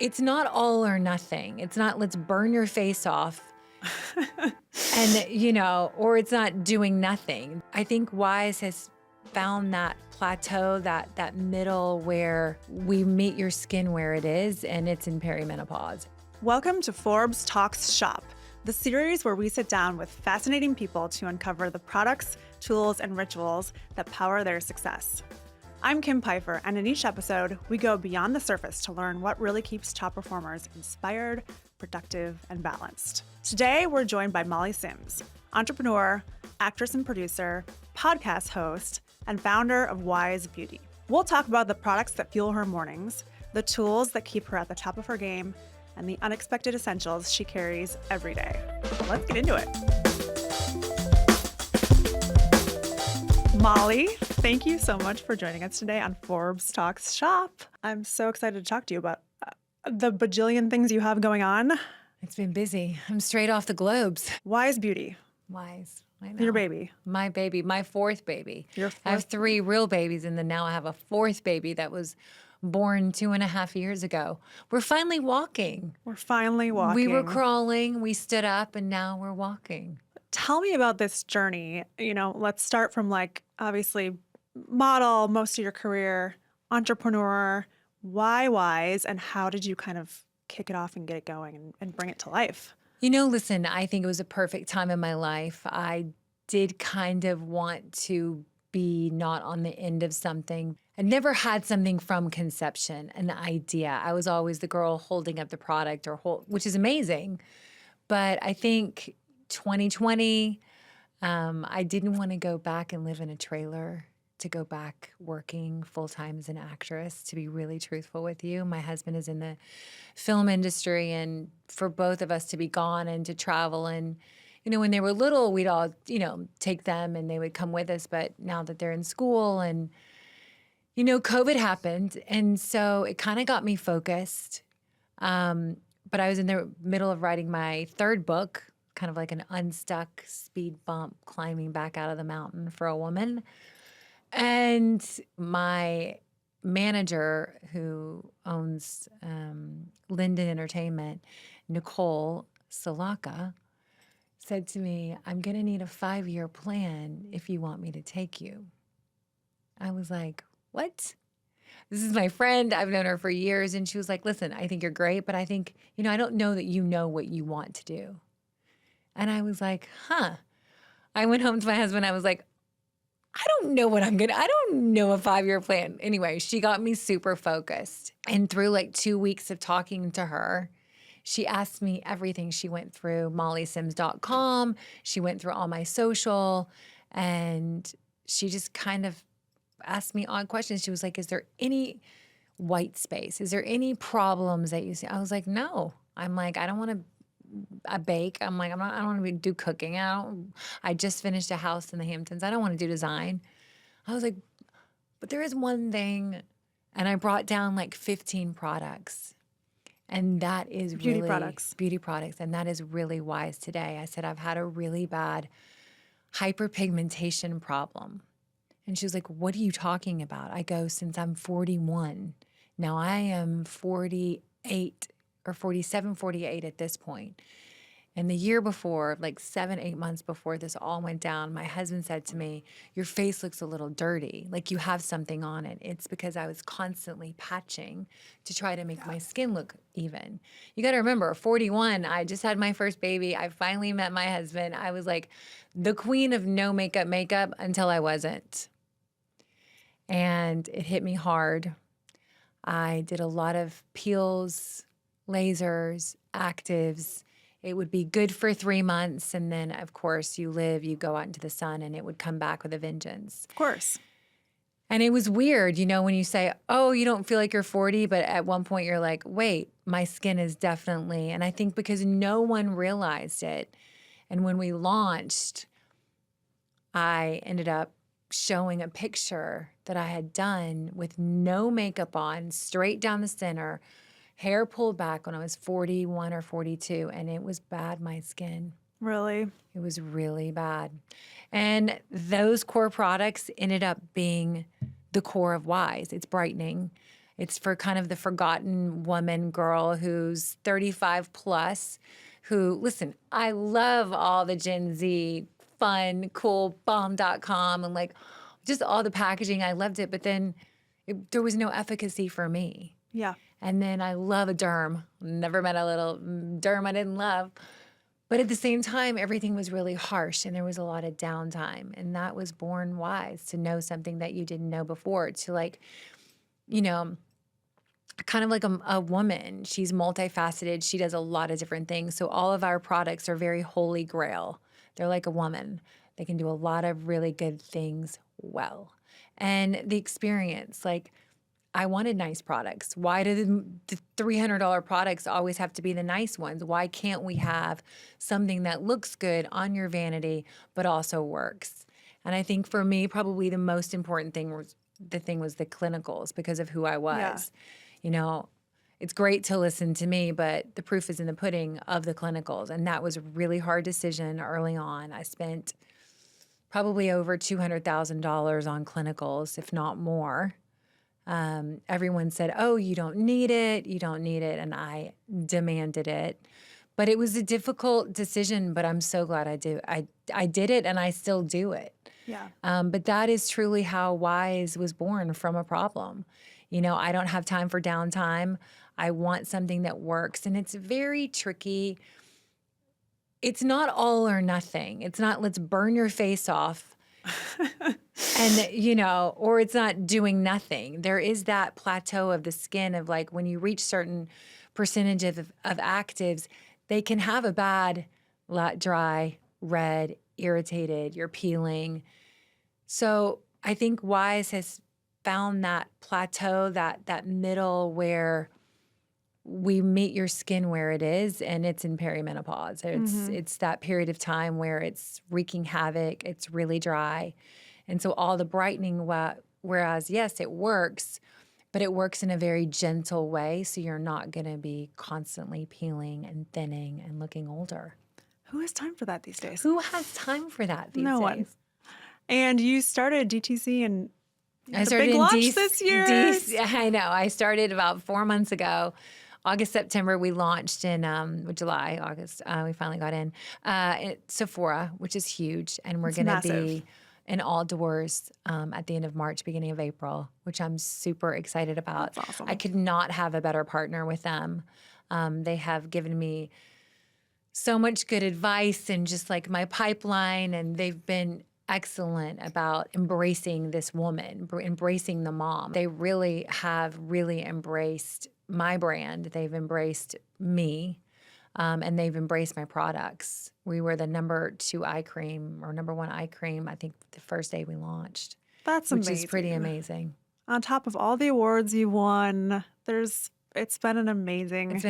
it's not all or nothing. It's not let's burn your face off and, or it's not doing nothing. I think WISE has found that plateau, that middle where we meet your skin where it is, and it's in perimenopause. Welcome to Forbes Talks Shop, the series where we sit down with fascinating people to uncover the products, tools, and rituals that power their success. I'm Kim Peiffer, and in each episode, we go beyond the surface to learn what really keeps top performers inspired, productive, and balanced. Today, we're joined by Molly Sims, entrepreneur, actress and producer, podcast host, and founder of Wise Beauty. We'll talk about the products that fuel her mornings, the tools that keep her at the top of her game, and the unexpected essentials she carries every day. Let's get into it. Molly, thank you so much for joining us today on Forbes Talks Shop. I'm so excited to talk to you about the bajillion things you have going on. It's been busy. I'm straight off the globes. Wise Beauty. Wise. I know. Your baby. My baby. My fourth baby. Your fourth. I have 3 real babies, and then now I have a 4th baby that was born 2.5 years ago. We're finally walking. We're finally walking. We were crawling, we stood up, and now we're walking. Tell me about this journey. Let's start from obviously model most of your career, entrepreneur, why Wise, and how did you kind of kick it off and get it going and bring it to life? Listen, I think it was a perfect time in my life. I did kind of want to be not on the end of something. I never had something from conception, an idea. I was always the girl holding up the product which is amazing. But I think 2020, I didn't want to go back and live in a trailer, to go back working full-time as an actress, to be really truthful with you. My husband is in the film industry, and for both of us to be gone and to travel, and when they were little, we'd all, take them and they would come with us. But now that they're in school and, COVID happened. And so it kind of got me focused. But I was in the middle of writing my 3rd book, kind of like an unstuck speed bump climbing back out of the mountain for a woman. And my manager, who owns Linden Entertainment, Nicole Salaka, said to me, I'm going to need a 5-year plan if you want me to take you. I was like, what? This is my friend. I've known her for years. And she was like, listen, I think you're great, but I think, I don't know that you know what you want to do. And I was like, I went home to my husband. I was like, I don't know I don't know a 5-year plan. Anyway, she got me super focused. And through 2 weeks of talking to her, she asked me everything. She went through mollysims.com. She went through all my social, and she just kind of asked me odd questions. She was like, is there any white space? Is there any problems that you see? I was like, no. I'm like, I don't want to bake. I'm like, I don't want to do cooking. I just finished a house in the Hamptons. I don't want to do design. I was like, but there is one thing. And I brought down 15 products. And that is beauty really products. Beauty products. And that is really Wise today. I said, I've had a really bad hyperpigmentation problem. And she was like, what are you talking about? I go, since I'm 41. Now I am 48 or 47, 48 at this point. And the year before, 7, 8 months before this all went down, my husband said to me, your face looks a little dirty, like you have something on it. It's because I was constantly patching to try to make my skin look even. You got to remember, 41, I just had my first baby. I finally met my husband. I was like the queen of no makeup until I wasn't. And it hit me hard. I did a lot of peels, lasers, actives. It would be good for 3 months. And then, of course, you go out into the sun, and it would come back with a vengeance. Of course. And it was weird, when you say, oh, you don't feel like you're 40, but at one point you're like, wait, my skin is definitely, and I think because no one realized it. And when we launched, I ended up showing a picture that I had done with no makeup on, straight down the center, hair pulled back when I was 41 or 42, and it was bad, my skin. Really? It was really bad. And those core products ended up being the core of Wise. It's brightening. It's for kind of the forgotten woman girl who's 35 plus, who, listen, I love all the Gen Z fun, cool, bomb.com and like just all the packaging. I loved it. But then there was no efficacy for me. Yeah. And then I love a derm. Never met a little derm I didn't love. But at the same time, everything was really harsh and there was a lot of downtime. And that was born wise, to know something that you didn't know before, to like, you know, kind of like a woman. She's multifaceted. She does a lot of different things. So all of our products are very holy grail. They're like a woman. They can do a lot of really good things well. And the experience, like, I wanted nice products. Why do the $300 products always have to be the nice ones? Why can't we have something that looks good on your vanity, but also works? And I think for me, probably the most important thing was the clinicals, because of who I was. Yeah. You know, it's great to listen to me, but the proof is in the pudding of the clinicals. And that was a really hard decision early on. I spent probably over $200,000 on clinicals, if not more. Everyone said, oh, you don't need it. You don't need it. And I demanded it. But it was a difficult decision, but I'm so glad I did it, and I still do it. Yeah. But that is truly how Wise was born, from a problem. You know, I don't have time for downtime. I want something that works. And it's very tricky. It's not all or nothing. It's not let's burn your face off and, you know, or it's not doing nothing. There is that plateau of the skin of like when you reach certain percentage of actives, they can have a bad, dry, red, irritated, you're peeling. So I think Wise has found that plateau, that middle where we meet your skin where it is, and it's in perimenopause. It's that period of time where it's wreaking havoc, it's really dry. And so all the brightening, whereas yes, it works, but it works in a very gentle way, so you're not going to be constantly peeling and thinning and looking older. Who has time for that these days? Who has time for that these No days? one. And you started DTC and I the started big in launch this year. I know. I started about 4 months ago. August, September, we launched in July, August. We finally got in at Sephora, which is huge. And we're going to be in all doors at the end of March, beginning of April, which I'm super excited about. That's awesome. I could not have a better partner with them. They have given me so much good advice and just like my pipeline, and they've been excellent about embracing this woman, embracing the mom. They really have embraced my brand. They've embraced me, and they've embraced my products. We were the number 2 eye cream or number 1 eye cream, I think, the first day we launched. That's amazing. Which is pretty amazing. On top of all the awards you won, it's been an amazing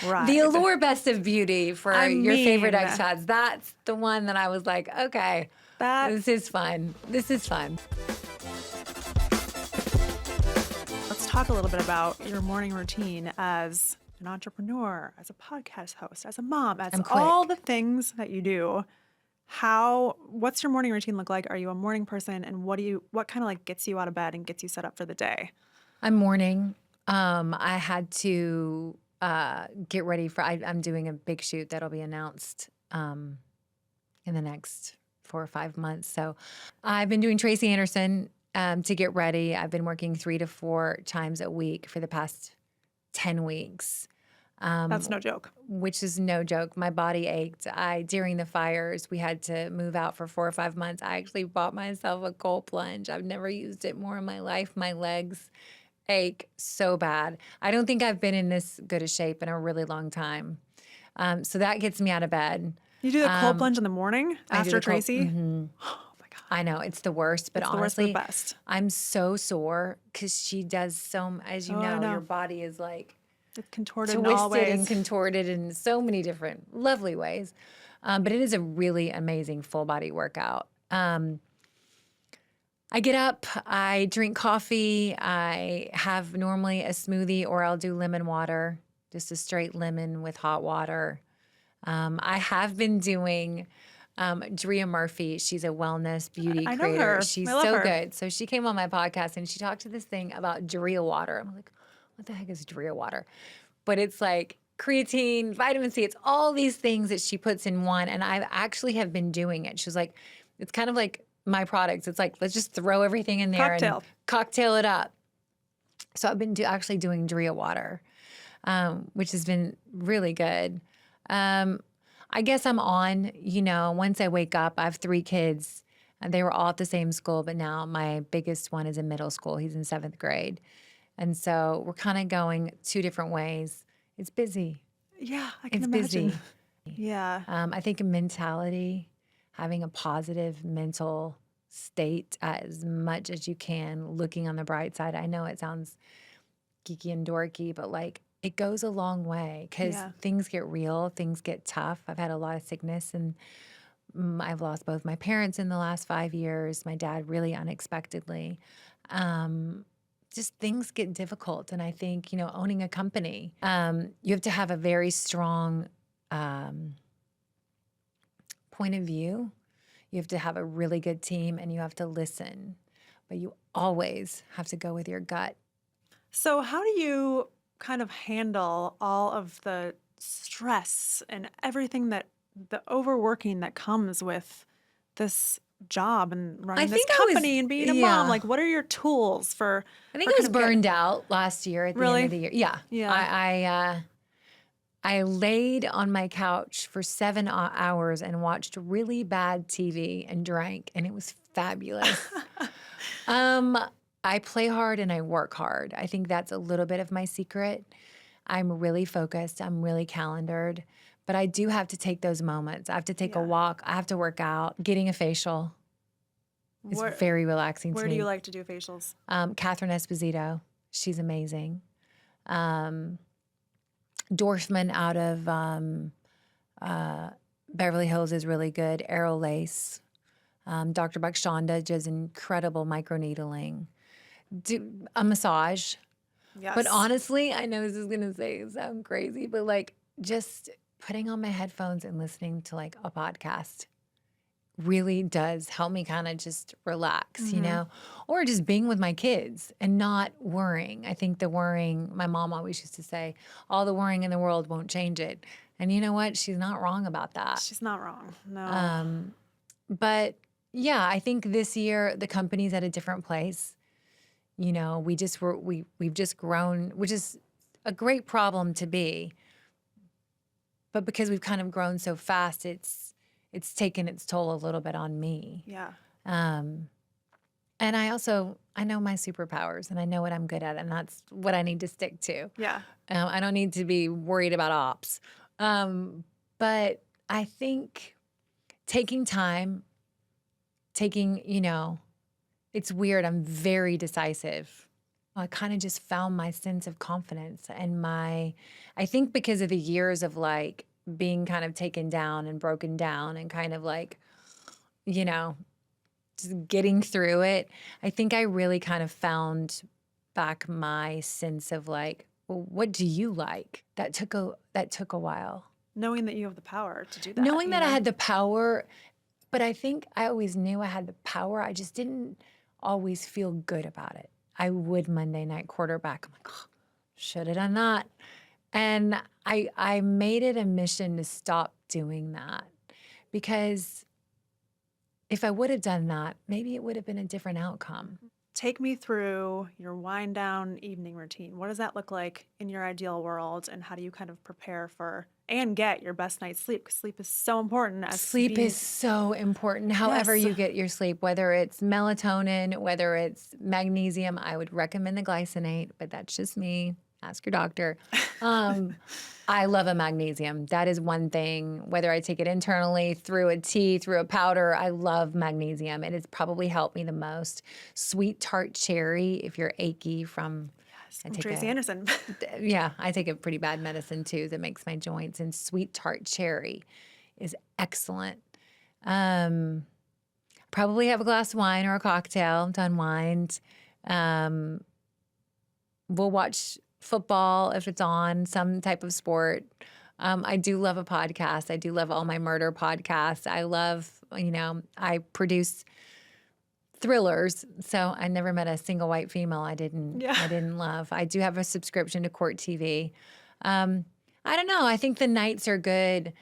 ride. The Allure Best of Beauty for your favorite expats. That's the one that I was like, okay, this is fun. This is fun. Let's talk a little bit about your morning routine as an entrepreneur, as a podcast host, as a mom, as all the things that you do. What's your morning routine look like? Are you a morning person, and what kind of like gets you out of bed and gets you set up for the day? I'm morning. I had to get ready for. I'm doing a big shoot that'll be announced in the next 4 or 5 months. So I've been doing Tracy Anderson to get ready. I've been working 3 to 4 times a week for the past 10 weeks. That's no joke. Which is no joke. My body ached. During the fires, we had to move out for 4 or 5 months. I actually bought myself a cold plunge. I've never used it more in my life. My legs ache so bad. I don't think I've been in this good a shape in a really long time. So that gets me out of bed. You do the cold plunge in the morning after Tracy? Mm-hmm. Oh my God. I know, it's the worst, but it's honestly, the best. I'm so sore because she does so, as you know, your body is like it's contorted twisted and contorted in so many different lovely ways. But it is a really amazing full body workout. I get up, I drink coffee, I have normally a smoothie, or I'll do lemon water, just a straight lemon with hot water. I have been doing Drea Murphy. She's a wellness beauty creator. Know her. She's I love so her. good. So she came on my podcast and she talked to this thing about Drea water. I'm like, what the heck is Drea water? But it's like creatine, vitamin C. It's all these things that she puts in one. And I actually have been doing it. She's like, it's kind of like my products. It's like, let's just throw everything in there and cocktail it up. So I've been actually doing Drea water, which has been really good. I guess I'm on, once I wake up, I have 3 kids. And they were all at the same school, but now my biggest one is in middle school. He's in 7th grade. And so we're kind of going 2 different ways. It's busy. Yeah, I can It's imagine. busy. Yeah. I think mentality, having a positive mental state as much as you can, looking on the bright side. I know it sounds geeky and dorky, but like it goes a long way because things get real, things get tough. I've had a lot of sickness and I've lost both my parents in the last 5 years, my dad really unexpectedly. Just things get difficult. And I think, owning a company, you have to have a very strong point of view. You have to have a really good team and you have to listen, but you always have to go with your gut. So how do you kind of handle all of the stress and everything that the overworking that comes with this job and running this company and being a mom? Like, what are your tools for? I think I was burned out last year at the end of the year. Yeah. I laid on my couch for 7 hours and watched really bad TV and drank, and it was fabulous. I play hard and I work hard. I think that's a little bit of my secret. I'm really focused. I'm really calendared. But I do have to take those moments. I have to take a walk. I have to work out. Getting a facial is very relaxing to me. Where do you like to do facials? Catherine Esposito. She's amazing. Dorfman out of Beverly Hills is really good. Arrow Lace. Dr. Bakshanda does incredible microneedling. Do a massage. Yes. But honestly, I know this is going to sound crazy, but like just putting on my headphones and listening to like a podcast really does help me kind of just relax, or just being with my kids and not worrying. I think the worrying, my mom always used to say, all the worrying in the world won't change it. And you know what? She's not wrong about that. She's not wrong. No. But yeah, I think this year the company's at a different place. We've just grown, which is a great problem to be. But because we've kind of grown so fast, it's taken its toll a little bit on me. Yeah. And I know my superpowers and I know what I'm good at, and that's what I need to stick to. Yeah. I don't need to be worried about ops. But I think taking time, it's weird. I'm very decisive. I kind of just found my sense of confidence and I think because of the years of like being kind of taken down and broken down and kind of like, just getting through it, I think I really kind of found back my sense of like, well, what do you like? That took a while. Knowing that you have the power to do that. Knowing that I had the power, but I think I always knew I had the power. I just didn't always feel good about it. I would Monday night quarterback. I'm like, oh, should have done that. And I made it a mission to stop doing that because if I would have done that, maybe it would have been a different outcome. Take me through your wind down evening routine. What does that look like in your ideal world? And how do you kind of prepare for and get your best night's sleep? Because sleep is so important. Sleep is so important. However you get your sleep, whether it's melatonin, whether it's magnesium, I would recommend the glycinate, but that's just me. Ask your doctor. I love a magnesium. That is one thing. Whether I take it internally, through a tea, through a powder, I love magnesium. It has probably helped me the most. Sweet tart cherry, if you're achy from Tracy Anderson. Yeah, I take a pretty bad medicine too that makes my joints. And sweet tart cherry is excellent. Probably have a glass of wine or a cocktail to unwind. We'll watch football if it's on, some type of sport. I do love a podcast. I do love all my murder podcasts. I love, I produce thrillers. So I never met a single white female I Yeah. didn't love. I do have a subscription to Court TV. I don't know. I think the nights are good.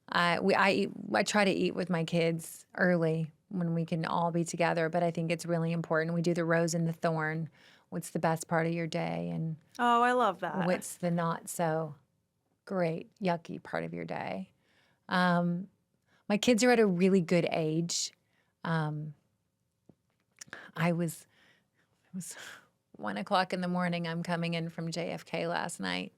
I try to eat with my kids early when we can all be together, but I think it's really important. We do the rose and the thorn. What's the best part of your day, and Oh, I love that. what's the not so great, yucky part of your day? My kids are at a really good age. It was 1:00 in the morning. I'm coming in from JFK last night.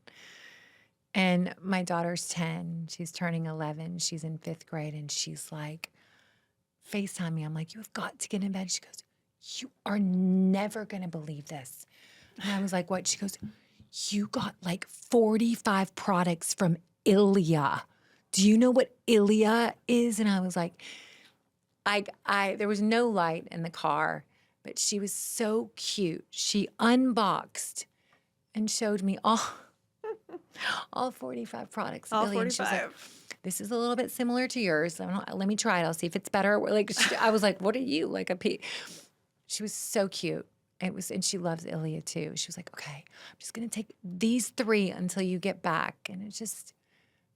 And my daughter's 10. She's turning 11. She's in 5th grade. And she's like, FaceTime me. I'm like, you have got to get in bed. She goes, you are never going to believe this. And I was like, what? She goes, you got like 45 products from Ilia. Do you know what Ilia is? And I was like, there was no light in the car, but she was so cute. She unboxed and showed me all 45 products. All Billy, and she was like, 45. this is a little bit similar to yours. Let me try it. I'll see if it's better. Like, I was like, what are you? Like she was so cute. And she loves Ilya too. She was like, okay, I'm just going to take these 3 until you get back. And it's just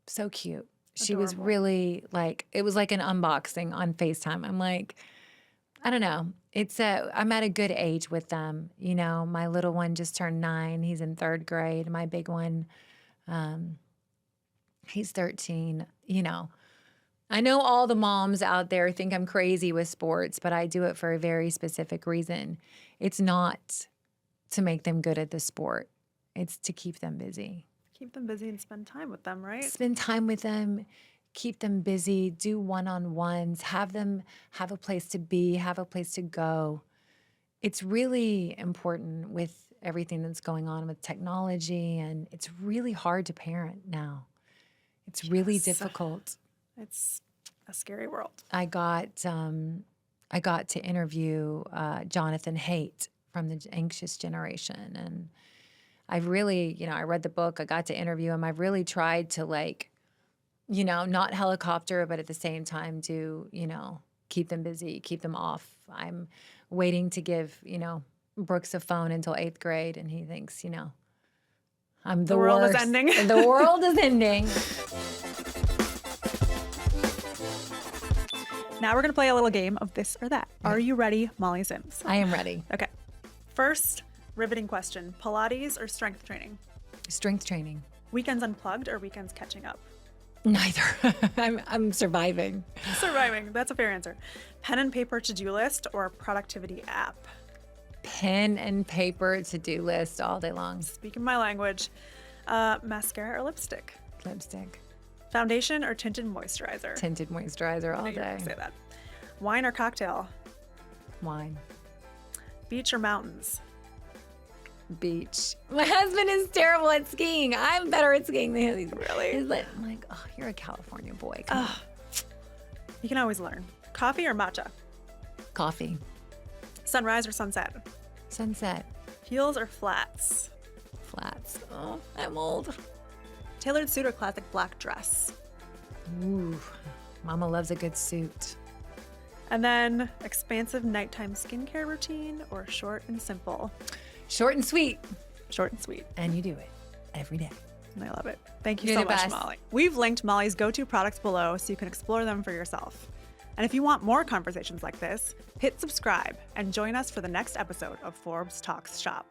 so cute. She was Adorable. really like, it was like an unboxing on FaceTime. I'm like, I don't know. I'm at a good age with them. You know, my little one just turned 9. He's in 3rd grade. My big one, he's 13. You know, I know all the moms out there think I'm crazy with sports, but I do it for a very specific reason. It's not to make them good at the sport. It's to keep them busy. Keep them busy and spend time with them, right? Spend time with them, keep them busy, do one-on-ones, have them have a place to be, have a place to go. It's really important with everything that's going on with technology, and it's really hard to parent now. It's really Yes. difficult. It's a scary world. I got to interview Jonathan Haidt from the Anxious Generation, and I really, I read the book. I got to interview him. I've really tried to not helicopter, but at the same time do, keep them busy, keep them off. I'm waiting to give, Brooks a phone until 8th grade, and he thinks, I'm the world is worst. ending. The world is ending. Now we're going to play a little game of this or that. Are you ready, Molly Sims? I am ready. Okay. First, riveting question. Pilates or strength training? Strength training. Weekends unplugged or weekends catching up? Neither. I'm surviving. Surviving. That's a fair answer. Pen and paper to-do list or productivity app? Pen and paper to-do list all day long. Speaking my language. Mascara or lipstick? Lipstick. Foundation or tinted moisturizer? Tinted moisturizer all I knew you were day. gonna say that. Wine or cocktail? Wine. Beach or mountains? Beach. My husband is terrible at skiing. I'm better at skiing than he is. Really? He's like, I'm like, oh, you're a California boy. Come on. You can always learn. Coffee or matcha? Coffee. Sunrise or sunset? Sunset. Heels or flats? Flats. Oh, I'm old. Tailored suit or classic black dress? Ooh, mama loves a good suit. And then expansive nighttime skincare routine or short and simple? Short and sweet. Short and sweet. And you do it every day. I love it. Thank you You're so the much, best. Molly. We've linked Molly's go-to products below so you can explore them for yourself. And if you want more conversations like this, hit subscribe and join us for the next episode of Forbes Talks Shop.